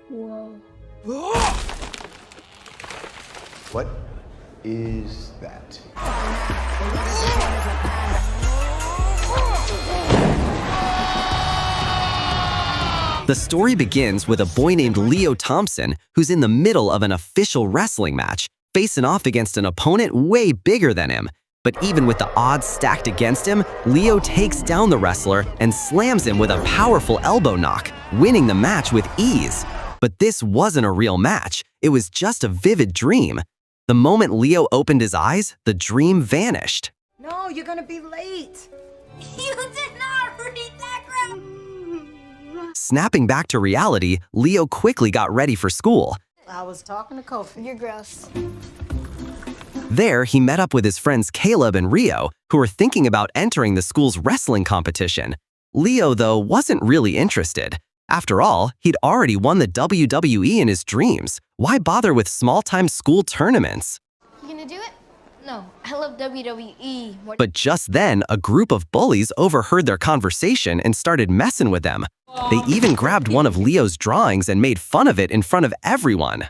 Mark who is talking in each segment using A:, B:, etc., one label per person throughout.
A: Whoa.
B: What is that?
C: The story begins with a boy named Leo Thompson who's in the middle of an official wrestling match, facing off against an opponent way bigger than him. But even with the odds stacked against him, Leo takes down the wrestler and slams him with a powerful elbow knock, winning the match with ease. But this wasn't a real match, it was just a vivid dream. The moment Leo opened his eyes, the dream vanished.
D: No, you're gonna be late.
E: You did not read that crap!
C: Snapping back to reality, Leo quickly got ready for school.
D: I was talking to Kofi.
A: You're gross.
C: There, he met up with his friends Caleb and Rio, who were thinking about entering the school's wrestling competition. Leo, though, wasn't really interested. After all, he'd already won the WWE in his dreams. Why bother with small-time school tournaments?
A: You gonna do it? No, I love WWE.
C: But just then, a group of bullies overheard their conversation and started messing with them. They even grabbed one of Leo's drawings and made fun of it in front of everyone.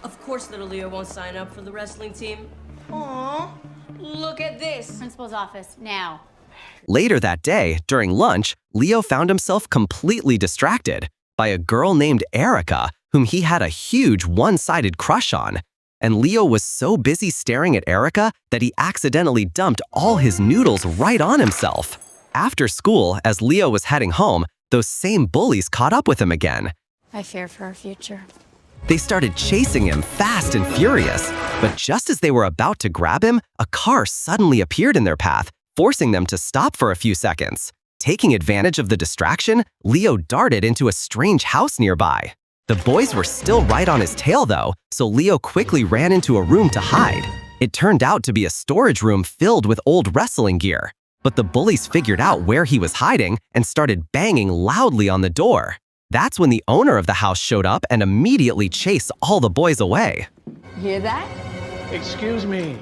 F: Of course little Leo won't sign up for the wrestling team. Aww, look at this.
A: Principal's office, now.
C: Later that day, during lunch, Leo found himself completely distracted by a girl named Erica, whom he had a huge one-sided crush on. And Leo was so busy staring at Erica that he accidentally dumped all his noodles right on himself. After school, as Leo was heading home, those same bullies caught up with him again.
A: I fear for our future.
C: They started chasing him fast and furious, but just as they were about to grab him, a car suddenly appeared in their path, forcing them to stop for a few seconds. Taking advantage of the distraction, Leo darted into a strange house nearby. The boys were still right on his tail though, so Leo quickly ran into a room to hide. It turned out to be a storage room filled with old wrestling gear. But the bullies figured out where he was hiding and started banging loudly on the door. That's when the owner of the house showed up and immediately chased all the boys away.
D: Hear that?
B: Excuse me.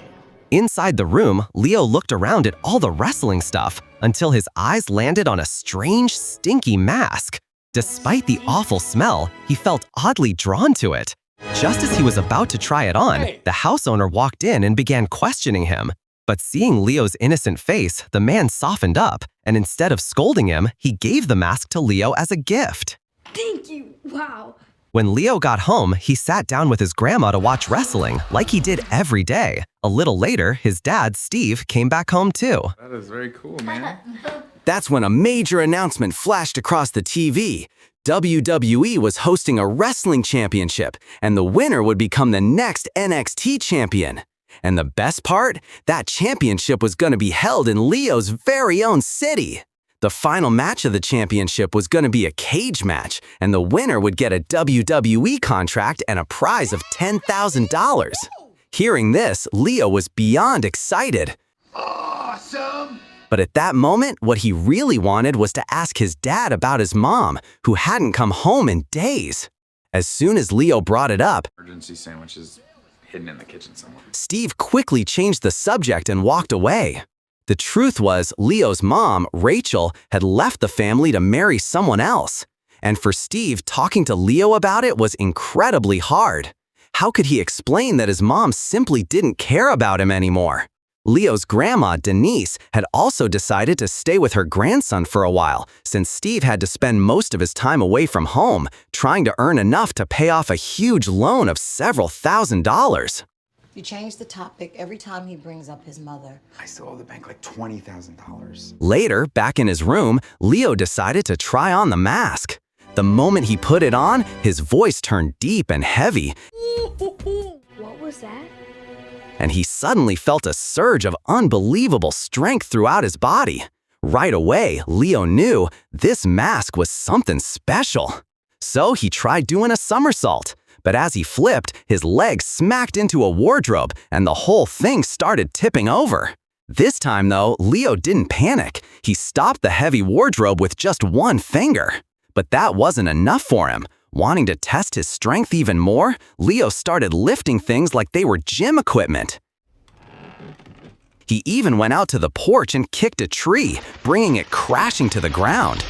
C: Inside the room, Leo looked around at all the wrestling stuff until his eyes landed on a strange, stinky mask. Despite the awful smell, he felt oddly drawn to it. Just as he was about to try it on, the house owner walked in and began questioning him. But seeing Leo's innocent face, the man softened up, and instead of scolding him, he gave the mask to Leo as a gift.
A: Thank you, wow.
C: When Leo got home, he sat down with his grandma to watch wrestling, like he did every day. A little later, his dad, Steve, came back home too.
G: That is very cool, man.
C: That's when a major announcement flashed across the TV. WWE was hosting a wrestling championship, and the winner would become the next NXT champion. And the best part? That championship was going to be held in Leo's very own city. The final match of the championship was going to be a cage match, and the winner would get a WWE contract and a prize of $10,000. Hearing this, Leo was beyond excited.
B: Awesome!
C: But at that moment, what he really wanted was to ask his dad about his mom, who hadn't come home in days. As soon as Leo brought it up,
G: Emergency sandwiches hidden in the kitchen somewhere.
C: Steve quickly changed the subject and walked away. The truth was, Leo's mom, Rachel, had left the family to marry someone else. And for Steve, talking to Leo about it was incredibly hard. How could he explain that his mom simply didn't care about him anymore? Leo's grandma, Denise, had also decided to stay with her grandson for a while, since Steve had to spend most of his time away from home, trying to earn enough to pay off a huge loan of several $1,000s.
D: You change the topic every time he brings up his mother.
G: I still owe the bank like $20,000.
C: Later, back in his room, Leo decided to try on the mask. The moment he put it on, his voice turned deep and heavy.
A: What was that?
C: And he suddenly felt a surge of unbelievable strength throughout his body. Right away, Leo knew this mask was something special. So he tried doing a somersault. But as he flipped, his leg smacked into a wardrobe and the whole thing started tipping over. This time though, Leo didn't panic. He stopped the heavy wardrobe with just one finger. But that wasn't enough for him. Wanting to test his strength even more, Leo started lifting things like they were gym equipment. He even went out to the porch and kicked a tree, bringing it crashing to the ground.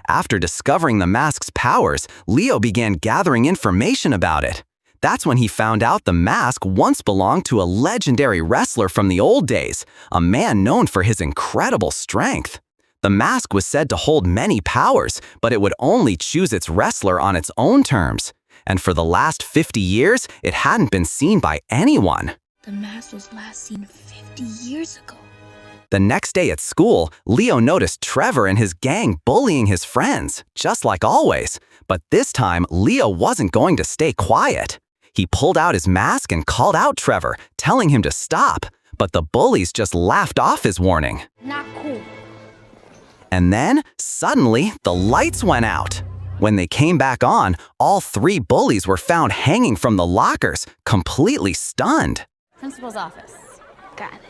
C: After discovering the mask's powers, Leo began gathering information about it. That's when he found out the mask once belonged to a legendary wrestler from the old days, a man known for his incredible strength. The mask was said to hold many powers, but it would only choose its wrestler on its own terms. And for the last 50 years, it hadn't been seen by anyone.
A: The mask was last seen 50 years ago.
C: The next day at school, Leo noticed Trevor and his gang bullying his friends, just like always. But this time, Leo wasn't going to stay quiet. He pulled out his mask and called out Trevor, telling him to stop. But the bullies just laughed off his warning.
A: Not cool.
C: And then, suddenly, the lights went out. When they came back on, all 3 bullies were found hanging from the lockers, completely stunned.
A: Principal's office. Got it.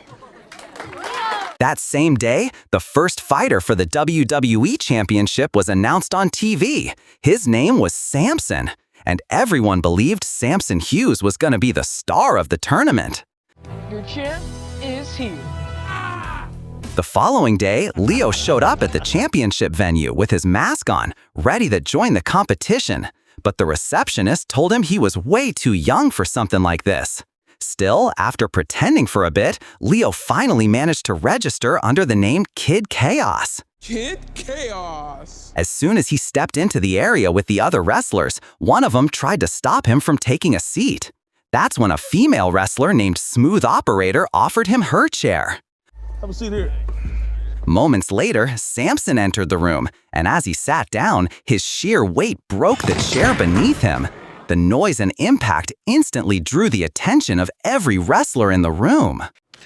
C: That same day, the first fighter for the WWE Championship was announced on TV. His name was Samson, and everyone believed Samson Hughes was going to be the star of the tournament.
H: Your champ is here.
C: The following day, Leo showed up at the championship venue with his mask on, ready to join the competition. But the receptionist told him he was way too young for something like this. Still, after pretending for a bit, Leo finally managed to register under the name Kid Chaos.
H: Kid Chaos.
C: As soon as he stepped into the area with the other wrestlers, one of them tried to stop him from taking a seat. That's when a female wrestler named Smooth Operator offered him her chair.
H: Have a seat here.
C: Moments later, Samson entered the room, and as he sat down, his sheer weight broke the chair beneath him. The noise and impact instantly drew the attention of every wrestler in the room.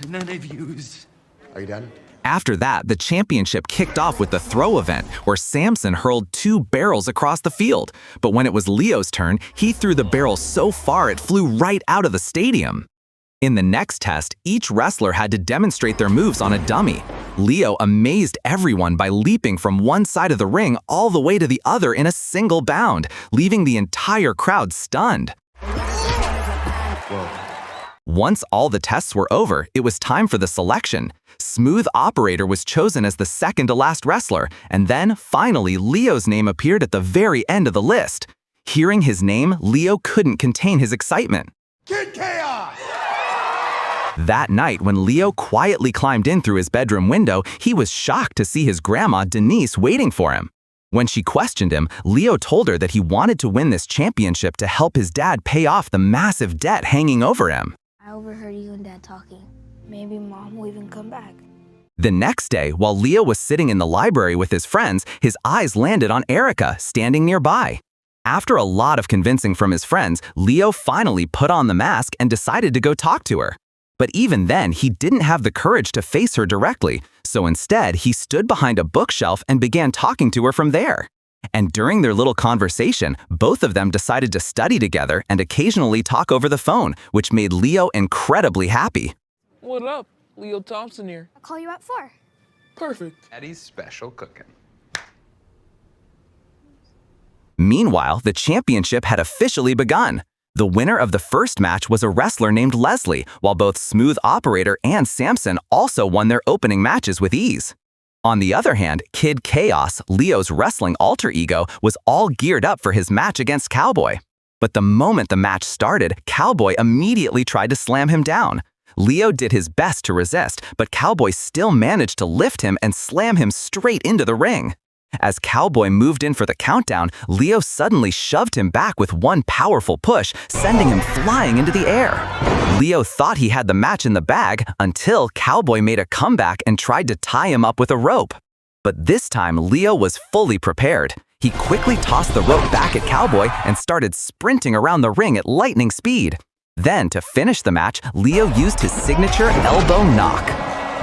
I: None of yous.
B: Are you done?
J: After that, the championship kicked off with the throw event, where Samson hurled 2 barrels across the field. But when it was Leo's turn, he threw the barrel so far it flew right out of the stadium. In the next test, each wrestler had to demonstrate their moves on a dummy. Leo amazed everyone by leaping from one side of the ring all the way to the other in a single bound, leaving the entire crowd stunned.
B: Whoa.
C: Once all the tests were over, it was time for the selection. Smooth Operator was chosen as the second to last wrestler, and then, finally, Leo's name appeared at the very end of the list. Hearing his name, Leo couldn't contain his excitement.
B: Kid Chaos!
C: That night, when Leo quietly climbed in through his bedroom window, he was shocked to see his grandma, Denise, waiting for him. When she questioned him, Leo told her that he wanted to win this championship to help his dad pay off the massive debt hanging over him.
A: I overheard you and Dad talking. Maybe Mom will even come back.
C: The next day, while Leo was sitting in the library with his friends, his eyes landed on Erica, standing nearby. After a lot of convincing from his friends, Leo finally put on the mask and decided to go talk to her. But even then, he didn't have the courage to face her directly, so instead, he stood behind a bookshelf and began talking to her from there. And during their little conversation, both of them decided to study together and occasionally talk over the phone, which made Leo incredibly happy.
H: What up? Leo Thompson here.
A: I'll call you at 4.
H: Perfect.
G: Eddie's special cooking.
C: Meanwhile, the championship had officially begun. The winner of the first match was a wrestler named Leslie, while both Smooth Operator and Samson also won their opening matches with ease. On the other hand, Kid Chaos, Leo's wrestling alter ego, was all geared up for his match against Cowboy. But the moment the match started, Cowboy immediately tried to slam him down. Leo did his best to resist, but Cowboy still managed to lift him and slam him straight into the ring. As Cowboy moved in for the countdown, Leo suddenly shoved him back with one powerful push, sending him flying into the air. Leo thought he had the match in the bag until Cowboy made a comeback and tried to tie him up with a rope. But this time, Leo was fully prepared. He quickly tossed the rope back at Cowboy and started sprinting around the ring at lightning speed. Then, to finish the match, Leo used his signature elbow knock.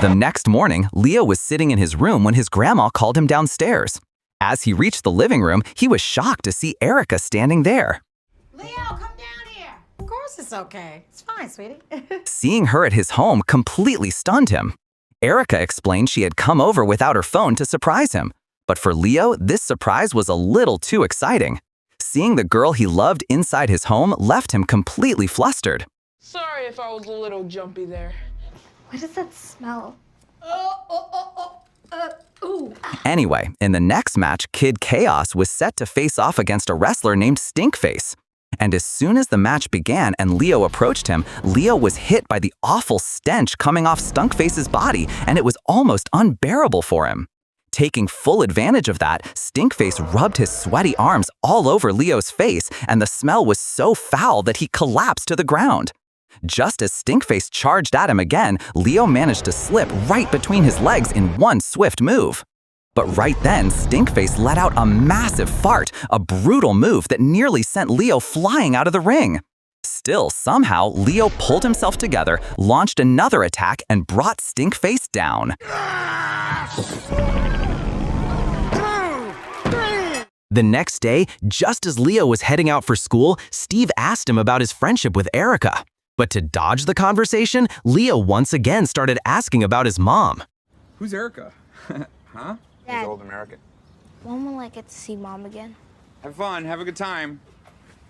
C: The next morning, Leo was sitting in his room when his grandma called him downstairs. As he reached the living room, he was shocked to see Erica standing there.
D: Leo, come down here. Of course it's okay. It's fine, sweetie.
C: Seeing her at his home completely stunned him. Erica explained she had come over without her phone to surprise him. But for Leo, this surprise was a little too exciting. Seeing the girl he loved inside his home left him completely flustered.
H: Sorry if I was a little jumpy there.
A: What does that smell?
C: Anyway, in the next match, Kid Chaos was set to face off against a wrestler named Stinkface. And as soon as the match began and Leo approached him, Leo was hit by the awful stench coming off Stinkface's body, and it was almost unbearable for him. Taking full advantage of that, Stinkface rubbed his sweaty arms all over Leo's face, and the smell was so foul that he collapsed to the ground. Just as Stinkface charged at him again, Leo managed to slip right between his legs in one swift move. But right then, Stinkface let out a massive fart, a brutal move that nearly sent Leo flying out of the ring. Still, somehow, Leo pulled himself together, launched another attack, and brought Stinkface down. The next day, just as Leo was heading out for school, Steve asked him about his friendship with Erica. But to dodge the conversation, Leo once again started asking about his mom.
G: Who's Erica? Huh?
A: Dad.
G: He's old American.
A: When will I get to see Mom again?
G: Have fun. Have a good time.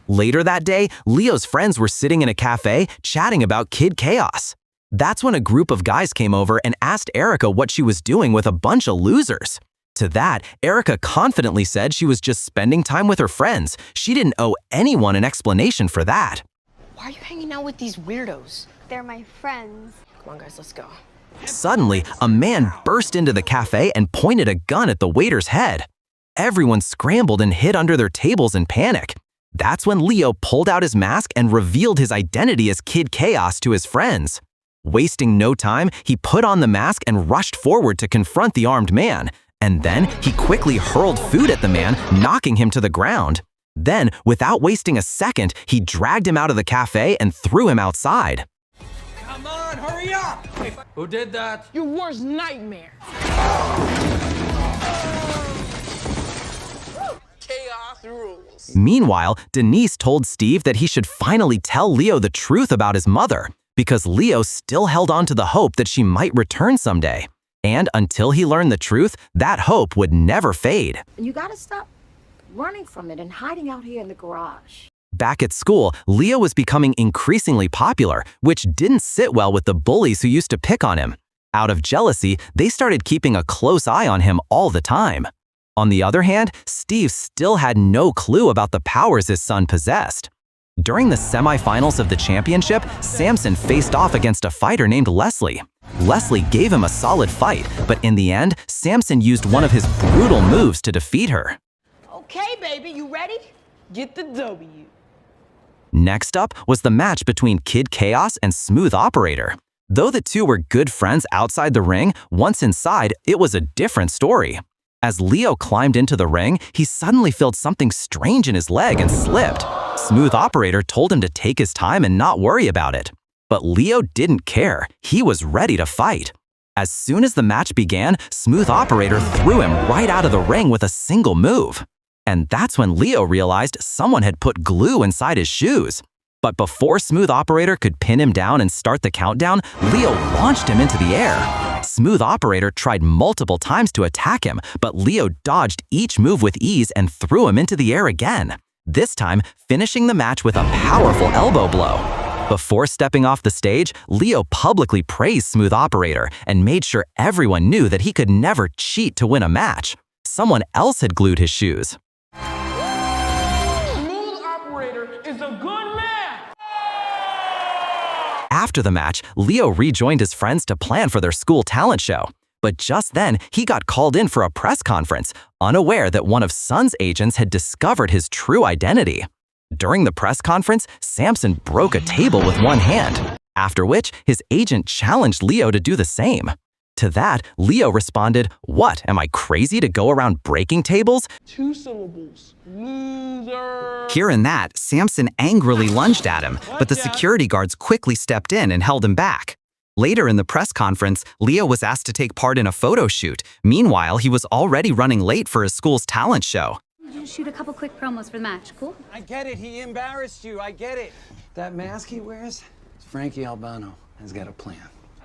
C: Later that day, Leo's friends were sitting in a cafe chatting about Kid Chaos. That's when a group of guys came over and asked Erica what she was doing with a bunch of losers. To that, Erica confidently said she was just spending time with her friends. She didn't owe anyone an explanation for that.
F: Why are you hanging out with these weirdos?
A: They're my friends.
F: Come on, guys, let's go.
C: Suddenly, a man burst into the cafe and pointed a gun at the waiter's head. Everyone scrambled and hid under their tables in panic. That's when Leo pulled out his mask and revealed his identity as Kid Chaos to his friends. Wasting no time, he put on the mask and rushed forward to confront the armed man. And then he quickly hurled food at the man, knocking him to the ground. Then, without wasting a second, he dragged him out of the cafe and threw him outside.
I: Come on, hurry up! Who did that?
H: Your worst nightmare. Chaos rules.
C: Meanwhile, Denise told Steve that he should finally tell Leo the truth about his mother, because Leo still held on to the hope that she might return someday. And until he learned the truth, that hope would never fade.
D: You gotta stop running from it and hiding out here in the garage.
C: Back at school, Leo was becoming increasingly popular, which didn't sit well with the bullies who used to pick on him. Out of jealousy, they started keeping a close eye on him all the time. On the other hand, Steve still had no clue about the powers his son possessed. During the semifinals of the championship, Samson faced off against a fighter named Leslie. Leslie gave him a solid fight, but in the end, Samson used one of his brutal moves to defeat her.
F: Okay, baby, you ready?
H: Get the W.
C: Next up was the match between Kid Chaos and Smooth Operator. Though the two were good friends outside the ring, once inside, it was a different story. As Leo climbed into the ring, he suddenly felt something strange in his leg and slipped. Smooth Operator told him to take his time and not worry about it. But Leo didn't care. He was ready to fight. As soon as the match began, Smooth Operator threw him right out of the ring with a single move. And that's when Leo realized someone had put glue inside his shoes. But before Smooth Operator could pin him down and start the countdown, Leo launched him into the air. Smooth Operator tried multiple times to attack him, but Leo dodged each move with ease and threw him into the air again, this time finishing the match with a powerful elbow blow. Before stepping off the stage, Leo publicly praised Smooth Operator and made sure everyone knew that he could never cheat to win a match. Someone else had glued his shoes.
H: Smooth Operator is a good man.
C: After the match, Leo rejoined his friends to plan for their school talent show. But just then, he got called in for a press conference, unaware that one of Sun's agents had discovered his true identity. During the press conference, Samson broke a table with one hand, after which his agent challenged Leo to do the same. To that, Leo responded, "What, am I crazy to go around breaking tables?"
H: 2 syllables. Loser.
C: Hearing that, Samson angrily lunged at him, but the security guards quickly stepped in and held him back. Later in the press conference, Leo was asked to take part in a photo shoot. Meanwhile, he was already running late for his school's talent show.
K: Just shoot a couple quick promos for the match, cool?
I: I get it, he embarrassed you, I get it. That mask he wears, Frankie Albano has got a plan.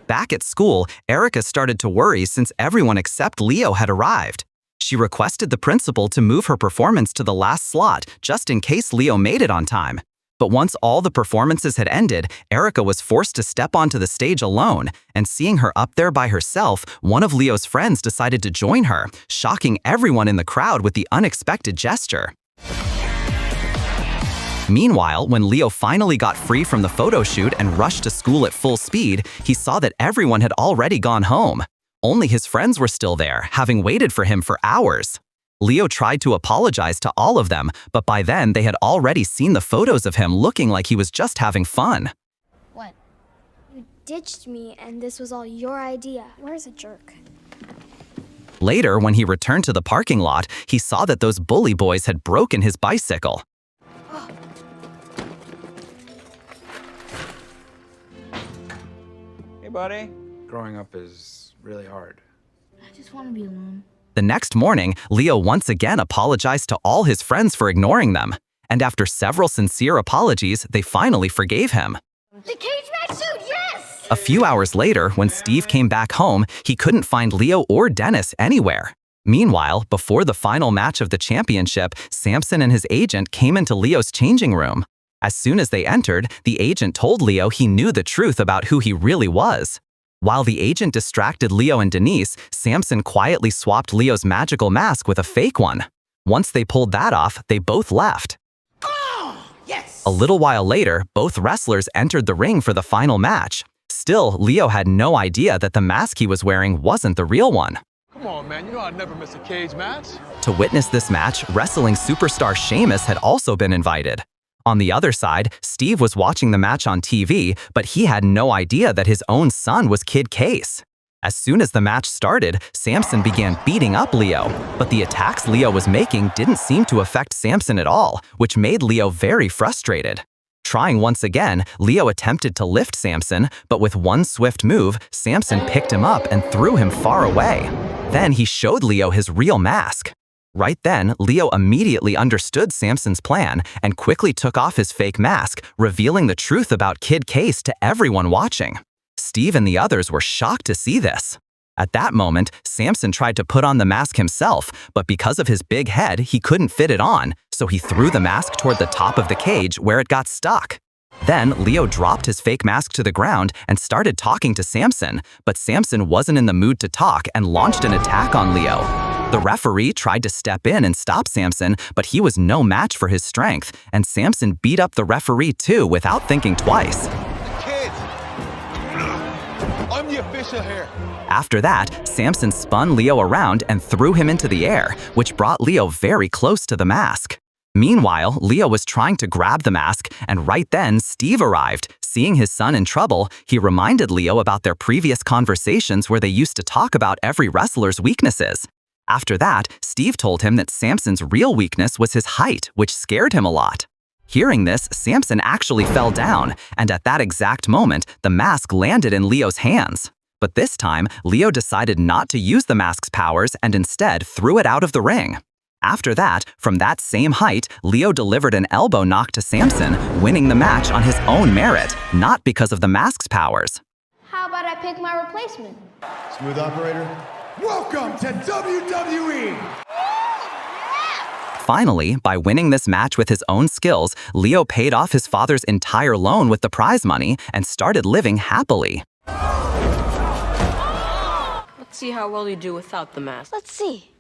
C: Back at school, Erica started to worry since everyone except Leo had arrived. She requested the principal to move her performance to the last slot just in case Leo made it on time. But once all the performances had ended, Erica was forced to step onto the stage alone, and seeing her up there by herself, one of Leo's friends decided to join her, shocking everyone in the crowd with the unexpected gesture. Meanwhile, when Leo finally got free from the photo shoot and rushed to school at full speed, he saw that everyone had already gone home. Only his friends were still there, having waited for him for hours. Leo tried to apologize to all of them, but by then they had already seen the photos of him looking like he was just having fun.
A: What?
L: You ditched me, and this was all your idea. Where's a jerk?
C: Later, when he returned to the parking lot, he saw that those bully boys had broken his bicycle.
G: Hey, buddy. Growing up is really hard.
A: I just want to be alone.
C: The next morning, Leo once again apologized to all his friends for ignoring them. And after several sincere apologies, they finally forgave him.
A: The cage match suit, yes!
C: A few hours later, when Steve came back home, he couldn't find Leo or Dennis anywhere. Meanwhile, before the final match of the championship, Samson and his agent came into Leo's changing room. As soon as they entered, the agent told Leo he knew the truth about who he really was. While the agent distracted Leo and Denise, Samson quietly swapped Leo's magical mask with a fake one. Once they pulled that off, they both left.
D: Oh, yes!
C: A little while later, both wrestlers entered the ring for the final match. Still, Leo had no idea that the mask he was wearing wasn't the real one.
H: Come on, man. You know I'd never miss a cage match.
C: To witness this match, wrestling superstar Sheamus had also been invited. On the other side, Steve was watching the match on TV, but he had no idea that his own son was Kid Case. As soon as the match started, Samson began beating up Leo, but the attacks Leo was making didn't seem to affect Samson at all, which made Leo very frustrated. Trying once again, Leo attempted to lift Samson, but with one swift move, Samson picked him up and threw him far away. Then he showed Leo his real mask. Right then, Leo immediately understood Samson's plan and quickly took off his fake mask, revealing the truth about Kid Case to everyone watching. Steve and the others were shocked to see this. At that moment, Samson tried to put on the mask himself, but because of his big head, he couldn't fit it on, so he threw the mask toward the top of the cage where it got stuck. Then, Leo dropped his fake mask to the ground and started talking to Samson, but Samson wasn't in the mood to talk and launched an attack on Leo. The referee tried to step in and stop Samson, but he was no match for his strength, and Samson beat up the referee too without thinking twice.
H: Kid, I'm the official here.
C: After that, Samson spun Leo around and threw him into the air, which brought Leo very close to the mask. Meanwhile, Leo was trying to grab the mask, and right then, Steve arrived. Seeing his son in trouble, he reminded Leo about their previous conversations where they used to talk about every wrestler's weaknesses. After that, Steve told him that Samson's real weakness was his height, which scared him a lot. Hearing this, Samson actually fell down, and at that exact moment, the mask landed in Leo's hands. But this time, Leo decided not to use the mask's powers and instead threw it out of the ring. After that, from that same height, Leo delivered an elbow knock to Samson, winning the match on his own merit, not because of the mask's powers.
A: How about I pick my replacement?
B: Smooth operator. Welcome to WWE!
C: Finally, by winning this match with his own skills, Leo paid off his father's entire loan with the prize money and started living happily.
F: Let's see how well you do without the mask.
L: Let's see.